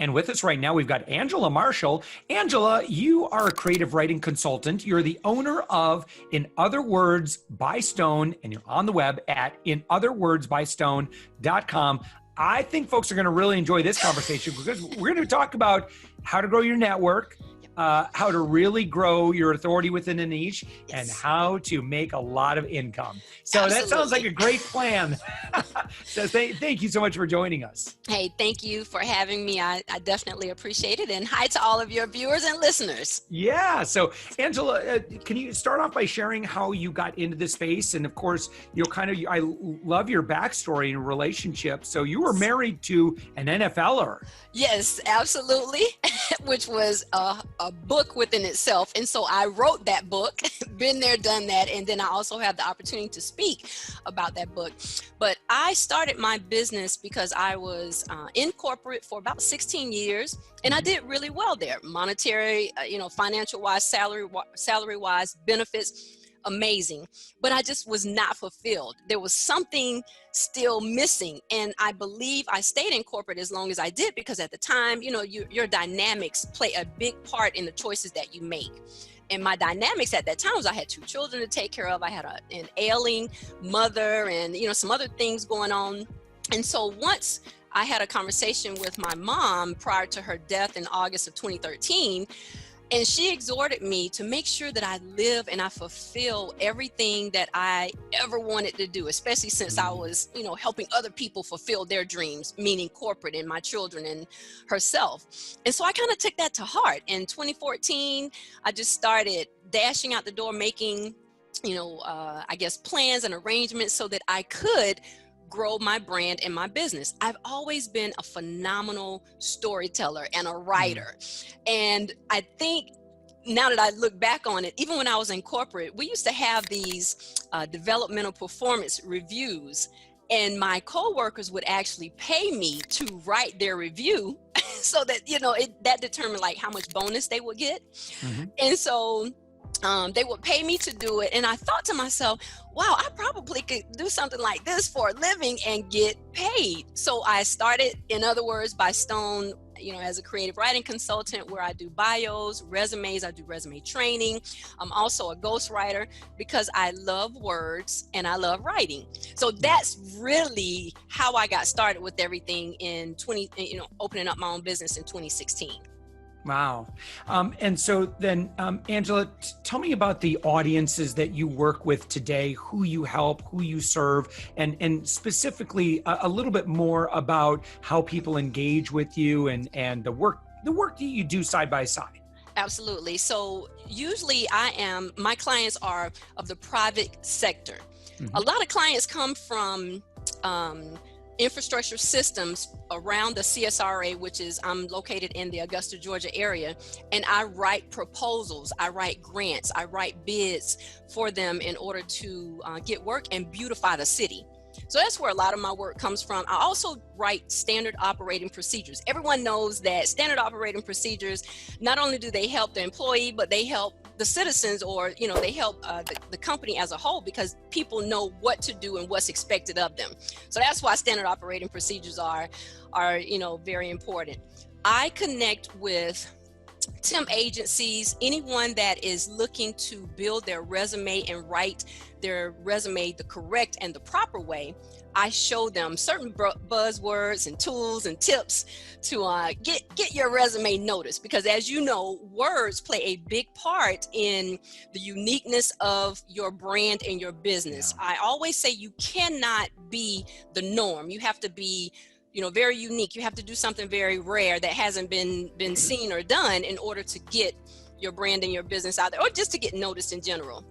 And with us right now, we've got Angela Marshall. Angela, you are a creative writing consultant. You're the owner of In Other Words by Stone, and you're on the web at inotherwordsbystone.com. I think folks are going to really enjoy this conversation because we're going to talk about how to grow your network, how to really grow your authority within a niche, and how to make a lot of income. So That sounds like a great plan. So thank you so much for joining us. Hey, thank you for having me. I definitely appreciate it. And hi to all of your viewers and listeners. Yeah. So Angela, can you start off by sharing how you got into this space? And of course, I love your backstory and relationship. So you were married to an NFLer. Yes, absolutely. Which was a book within itself. And so I wrote that book, been there, done that. And then I also have the opportunity to speak about that book. But I started my business because I was in corporate for about 16 years. And I did really well there. Monetary, financial wise, salary wise, benefits, amazing. But I just was not fulfilled. There was something still missing. And I believe I stayed in corporate as long as I did because at the time, your dynamics play a big part in the choices that you make. And my dynamics at that time was I had 2 children to take care of. I had an ailing mother and, some other things going on. And so once I had a conversation with my mom prior to her death in August of 2013, and she exhorted me to make sure that I live and I fulfill everything that I ever wanted to do, especially since I was, helping other people fulfill their dreams, meaning corporate and my children and herself. And so I kind of took that to heart. In 2014, I just started dashing out the door, making, plans and arrangements so that I could grow my brand and my business. I've always been a phenomenal storyteller and a writer. And I think now that I look back on it, even when I was in corporate, we used to have these developmental performance reviews, and my coworkers would actually pay me to write their review so that, that determined like how much bonus they would get. And so they would pay me to do it. And I thought to myself, wow, I probably could do something like this for a living and get paid. So I started, In Other Words by Stone, as a creative writing consultant where I do bios, resumes, I do resume training. I'm also a ghostwriter because I love words and I love writing. So that's really how I got started with everything in opening up my own business in 2016. Wow. And so then, Angela, tell me about the audiences that you work with today, who you help, who you serve, and specifically a little bit more about how people engage with you and the work that you do side by side. Absolutely. So usually my clients are of the private sector. A lot of clients come from infrastructure systems around the CSRA, which is, I'm located in the Augusta, Georgia area, and I write proposals, I write grants, I write bids for them in order to get work and beautify the city. So that's where a lot of my work comes from. I also write standard operating procedures. Everyone knows that standard operating procedures, not only do they help the employee, but they help the citizens, or they help the company as a whole, because people know what to do and what's expected of them. So that's why standard operating procedures are very important. I connect with temp agencies, anyone that is looking to build their resume and write their resume the correct and the proper way. I show them certain buzzwords and tools and tips to get your resume noticed, because as you know, words play a big part in the uniqueness of your brand and your business. I always say you cannot be the norm. You have to be very unique. You have to do something very rare that hasn't been seen or done in order to get your brand and your business out there, or just to get noticed in general.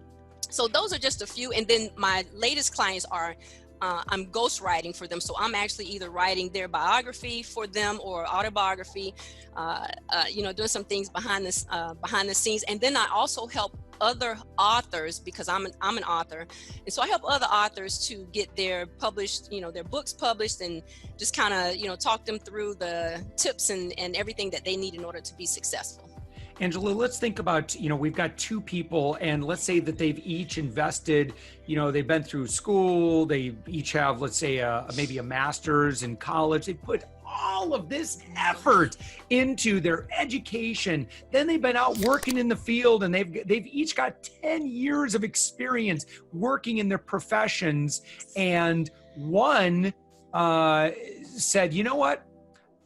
So those are just a few. And then my latest clients are, I'm ghostwriting for them. So I'm actually either writing their biography for them or autobiography, doing some things behind the scenes. And then I also help other authors, because I'm an author. And so I help other authors to get their books published, and just kind of, talk them through the tips and everything that they need in order to be successful. Angela, let's think about, we've got 2 people, and let's say that they've each invested, they've been through school, they each have, let's say, maybe a master's in college. They put all of this effort into their education. Then they've been out working in the field, and they've each got 10 years of experience working in their professions. And one said, you know what?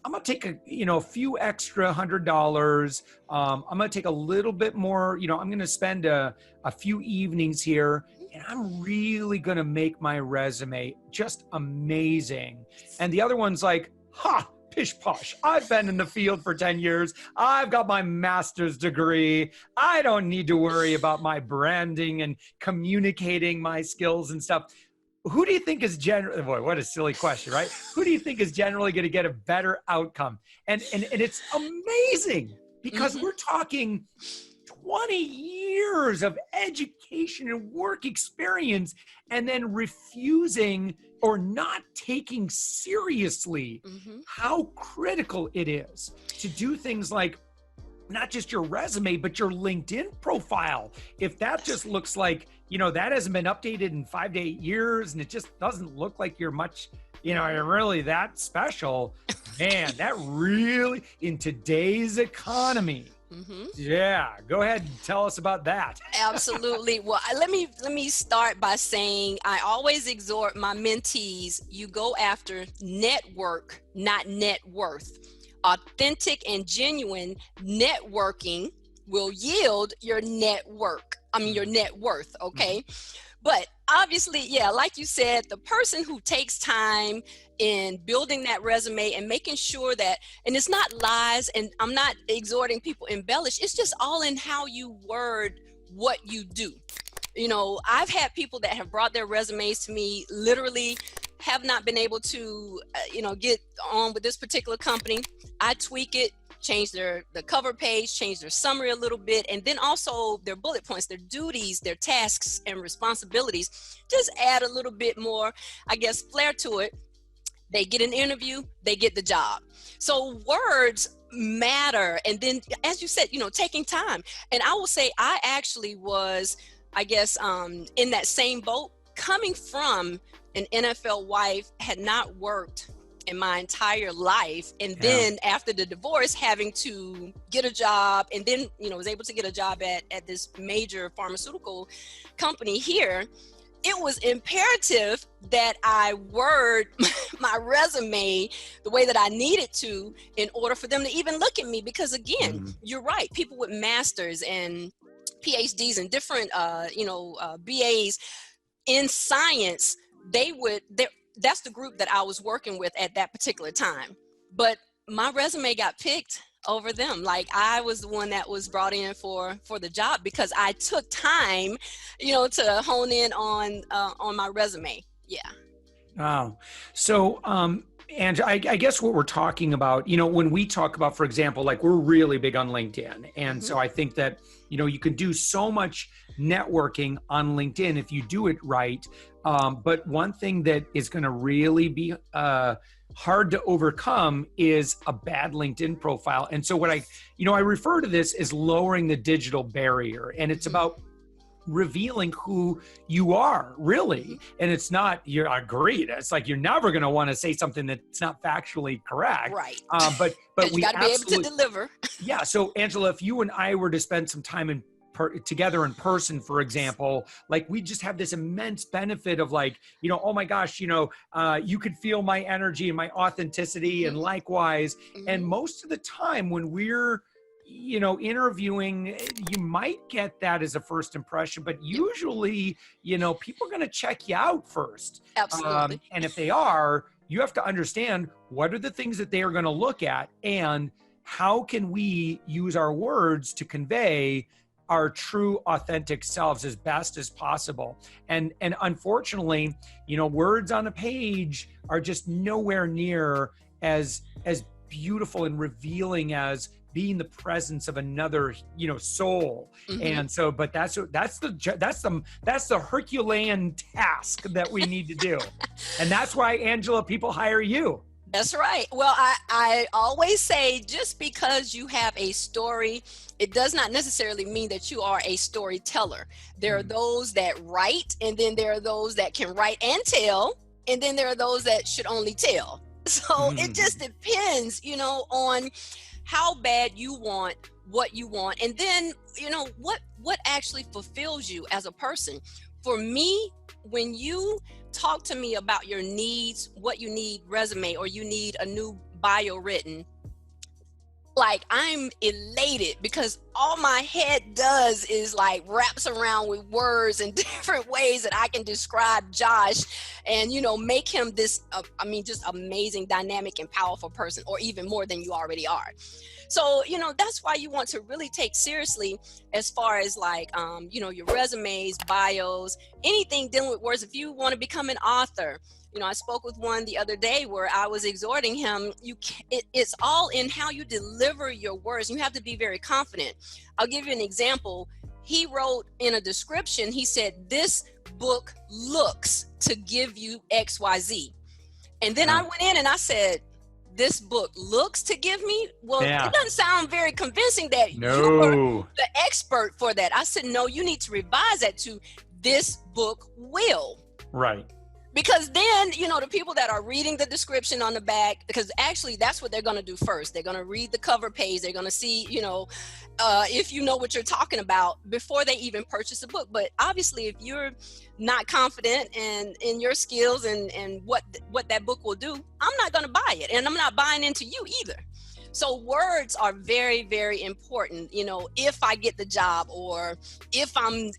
I'm going to take a few extra $100. I'm going to take a little bit more, I'm going to spend a few evenings here, and I'm really going to make my resume just amazing. And the other one's like, pish posh. I've been in the field for 10 years. I've got my master's degree. I don't need to worry about my branding and communicating my skills and stuff. Who do you think is boy, what a silly question, right? Who do you think is generally going to get a better outcome? And it's amazing because we're talking 20 years of education and work experience, and then refusing or not taking seriously how critical it is to do things like not just your resume, but your LinkedIn profile. If that just looks like, that hasn't been updated in 5 to 8 years, and it just doesn't look like you're much, you're really that special, man, that really, in today's economy, yeah, go ahead and tell us about that. Absolutely. Well, let me start by saying I always exhort my mentees, you go after network, not net worth. Authentic and genuine networking will yield your net worth, okay? But obviously, yeah, like you said, the person who takes time in building that resume and making sure that, and it's not lies, and I'm not exhorting people to embellish, it's just all in how you word what you do. I've had people that have brought their resumes to me, literally have not been able to, get on with this particular company. I tweak it, change the cover page, change their summary a little bit, and then also their bullet points, their duties, their tasks and responsibilities, just add a little bit more, flair to it. They get an interview, they get the job. So words matter. And then, as you said, taking time. And I will say, I actually was, in that same boat, coming from an NFL wife, had not worked in my entire life, and then after the divorce, having to get a job, and then was able to get a job at this major pharmaceutical company here. It was imperative that I word my resume the way that I needed to in order for them to even look at me, because again, you're right, people with masters and PhDs and different BAs in science, that's the group that I was working with at that particular time. But my resume got picked over them. Like, I was the one that was brought in for the job because I took time, to hone in on my resume. Yeah. Wow. So, and I guess what we're talking about, when we talk about, for example, like, we're really big on LinkedIn. And so I think that, you can do so much networking on LinkedIn if you do it right. But one thing that is going to really be hard to overcome is a bad LinkedIn profile. And so what I refer to this as lowering the digital barrier. And it's about revealing who you are, really. And it's not, you're agreed. It's like, you're never going to want to say something that's not factually correct. Right. But you got to be able to deliver. Yeah. So Angela, if you and I were to spend some time together in person, for example, like, we just have this immense benefit of like, oh my gosh, you could feel my energy and my authenticity, and likewise. And most of the time when we're, interviewing, you might get that as a first impression, but usually, people are going to check you out first. Absolutely. And if they are, you have to understand what are the things that they are going to look at, and how can we use our words to convey our true authentic selves as best as possible. And unfortunately, words on a page are just nowhere near as beautiful and revealing as being the presence of another, soul. And so, but that's the Herculean task that we need to do. And that's why, Angela, people hire you. That's right. Well, I always say, just because you have a story, it does not necessarily mean that you are a storyteller. There are those that write, and then there are those that can write and tell, and then there are those that should only tell. So it just depends, on how bad you want what you want, and then what actually fulfills you as a person. For me, when you talk to me about your needs, what you need resume, or you need a new bio written, like, I'm elated, because all my head does is like wraps around with words and different ways that I can describe Josh and, make him this, just amazing, dynamic, and powerful person, or even more than you already are. So, that's why you want to really take seriously as far as like, your resumes, bios, anything dealing with words. If you want to become an author, I spoke with one the other day where I was exhorting him. It's all in how you deliver your words. You have to be very confident. I'll give you an example. He wrote in a description, he said, "This book looks to give you XYZ." And then I went in and I said, "This book looks to give me?" Well, it doesn't sound very convincing that you're the expert for that. I said, "No, you need to revise that to this book will." Right. Because then, the people that are reading the description on the back, because actually that's what they're going to do first. They're going to read the cover page. They're going to see, if you know what you're talking about before they even purchase the book. But obviously, if you're not confident in your skills and what that book will do, I'm not going to buy it. And I'm not buying into you either. So words are very, very important, if I get the job, or if I'm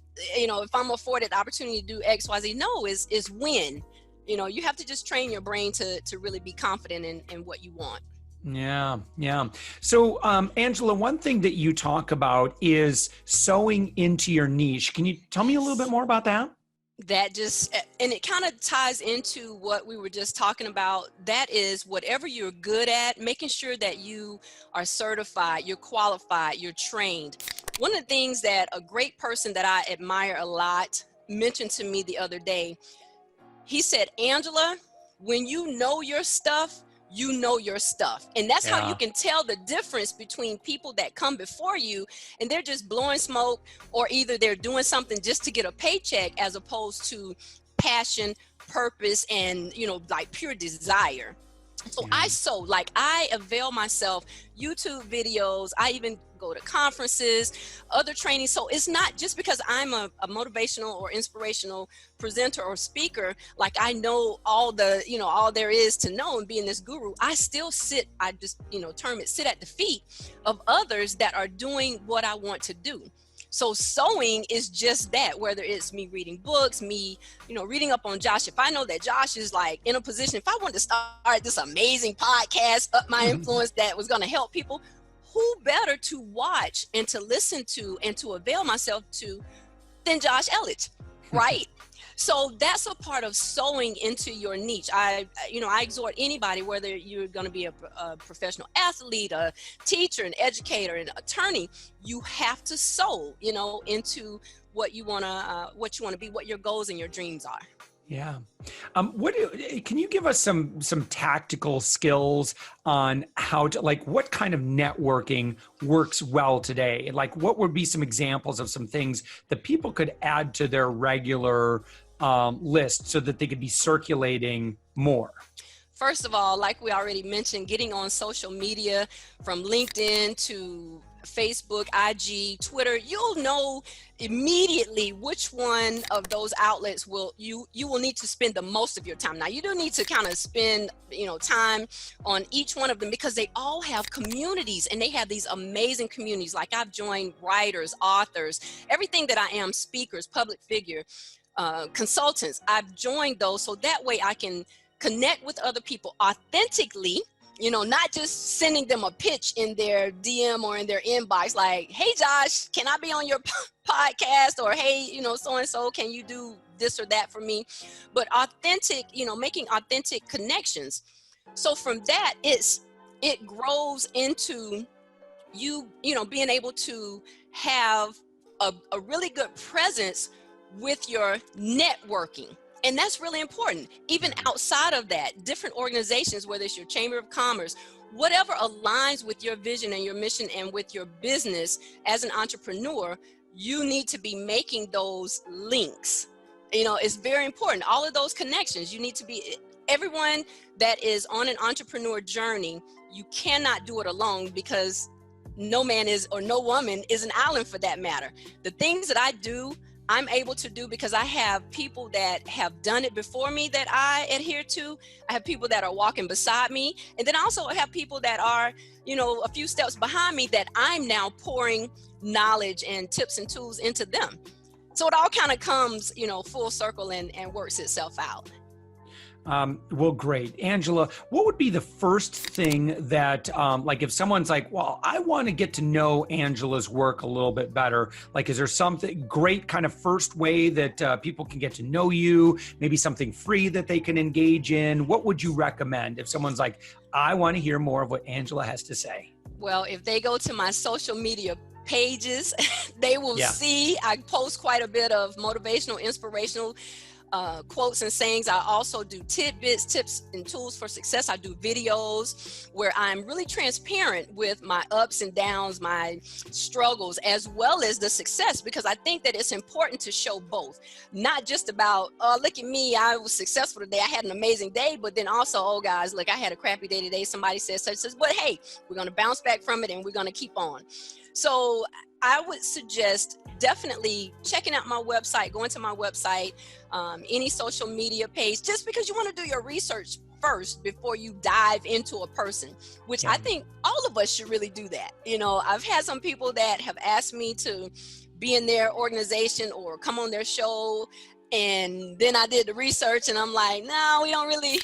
afforded the opportunity to do X, Y, Z. No, is when, you have to just train your brain to really be confident in what you want. Yeah. So, Angela, one thing that you talk about is sewing into your niche. Can you tell me a little bit more about that? And it kind of ties into what we were just talking about. That is, whatever you're good at, making sure that you are certified, you're qualified, you're trained. One of the things that a great person that I admire a lot mentioned to me the other day, he said, "Angela, when you know your stuff, you know your stuff." And that's how you can tell the difference between people that come before you and they're just blowing smoke, or either they're doing something just to get a paycheck, as opposed to passion, purpose, and, like pure desire. So I avail myself YouTube videos. I even go to conferences, other trainings. So it's not just because I'm a motivational or inspirational presenter or speaker, like I know all there is to know and being this guru. I still sit at the feet of others that are doing what I want to do. So sewing is just that, whether it's me reading books, me, reading up on Josh. If I know that Josh is like in a position, if I wanted to start this amazing podcast, Up My Influence, that was going to help people, who better to watch and to listen to and to avail myself to than Josh Elledge, right? So that's a part of sewing into your niche. I exhort anybody, whether you're going to be a professional athlete, a teacher, an educator, an attorney, you have to sew, into what you want to be, what your goals and your dreams are. Yeah. Can you give us some tactical skills on how to, like, what kind of networking works well today? Like, what would be some examples of some things that people could add to their regular list so that they could be circulating more? First of all, like we already mentioned, getting on social media, from LinkedIn to Facebook, IG, Twitter, you'll know immediately which one of those outlets you will need to spend the most of your time. Now, you do need to kind of spend, time on each one of them, because they all have communities, and they have these amazing communities. Like, I've joined writers, authors, everything that I am, speakers, public figure, consultants. I've joined those so that way I can connect with other people authentically, not just sending them a pitch in their DM or in their inbox, like, "Hey, Josh, can I be on your podcast?" Or, "Hey, so-and-so, can you do this or that for me?" But authentic, making authentic connections. So from that, it grows into you, being able to have a really good presence with your networking. And that's really important. Even outside of that, different organizations, whether it's your Chamber of Commerce, whatever aligns with your vision and your mission and with your business as an entrepreneur, you need to be making those links. It's very important. All of those connections, you need to be everyone that is on an entrepreneur journey, you cannot do it alone, because no man is, or no woman is an island for that matter. The things that I do, I'm able to do because I have people that have done it before me that I adhere to. I have people that are walking beside me. And then I also have people that are, a few steps behind me that I'm now pouring knowledge and tips and tools into them. So it all kind of comes, full circle and works itself out. Well, great. Angela, what would be the first thing that, like if someone's like, well, I want to get to know Angela's work a little bit better, like, is there something great kind of first way that people can get to know you, maybe something free that they can engage in? What would you recommend if someone's like, I want to hear more of what Angela has to say? Well, if they go to my social media pages, they will see I post quite a bit of motivational, inspirational quotes and sayings. I also do tidbits, tips and tools for success. I do videos where I'm really transparent with my ups and downs, my struggles, as well as the success, because I think that it's important to show both, not just about, oh, look at me, I was successful today, I had an amazing day, but then also, oh guys, look, I had a crappy day today, somebody says such, but hey, we're going to bounce back from it and we're going to keep on. So I would suggest definitely checking out my website, going to my website, any social media page, just because you want to do your research first before you dive into a person, which I think all of us should really do that. I've had some people that have asked me to be in their organization or come on their show, and then I did the research and I'm like, no, we don't really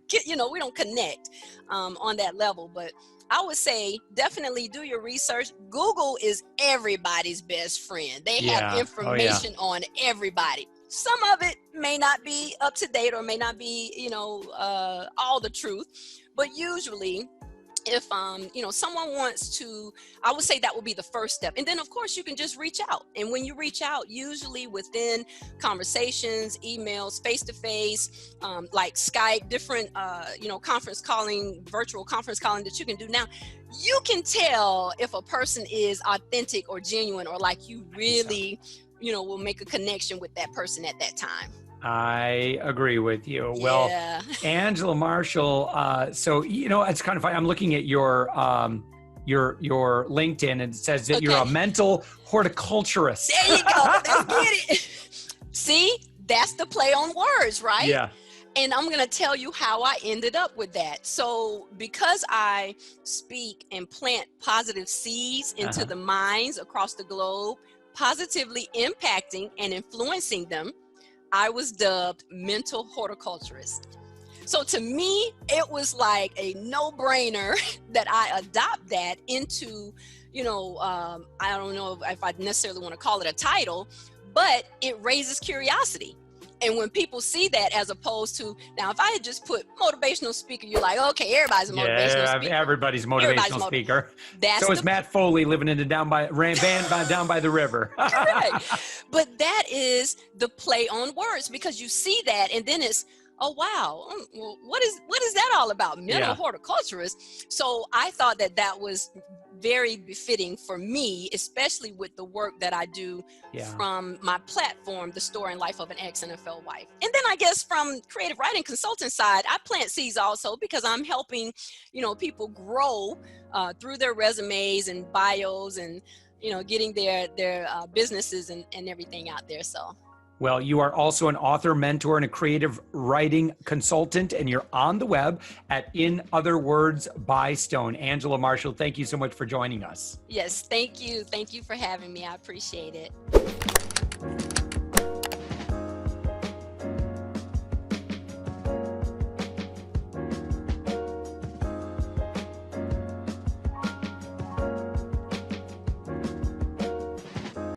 get, we don't connect on that level. But I would say definitely do your research. Google is everybody's best friend. They have information on everybody. Some of it may not be up to date or may not be, all the truth, but usually if, someone wants to, I would say that would be the first step. And then of course you can just reach out. And when you reach out, usually within conversations, emails, face-to-face, like Skype, different, conference calling, virtual conference calling that you can do now, you can tell if a person is authentic or genuine, or like you really, will make a connection with that person at that time. I agree with you. Yeah. Well, Angela Marshall, so, it's kind of funny. I'm looking at your LinkedIn, and it says that you're a mental horticulturist. There you go. Let's get it. See, that's the play on words, right? Yeah. And I'm going to tell you how I ended up with that. So because I speak and plant positive seeds into the minds across the globe, positively impacting and influencing them, I was dubbed mental horticulturist. So to me, it was like a no-brainer that I adopt that into, I don't know if I necessarily want to call it a title, but it raises curiosity. And when people see that, as opposed to, now, if I had just put motivational speaker, you're like, okay, everybody's a motivational speaker. Everybody's motivational speaker. So is Matt Foley living in the down by the river. Right. But that is the play on words, because you see that, and then it's, oh, wow, well, what is that all about? Mental horticulturist. So I thought that was very befitting for me, especially with the work that I do from my platform, The Story and Life of an Ex-NFL Wife. And then I guess from creative writing consultant side, I plant seeds also, because I'm helping, people grow through their resumes and bios and, getting their businesses and everything out there. So. Well, you are also an author, mentor, and a creative writing consultant, and you're on the web at In Other Words by Stone. Angela Marshall, thank you so much for joining us. Yes, thank you. Thank you for having me. I appreciate it.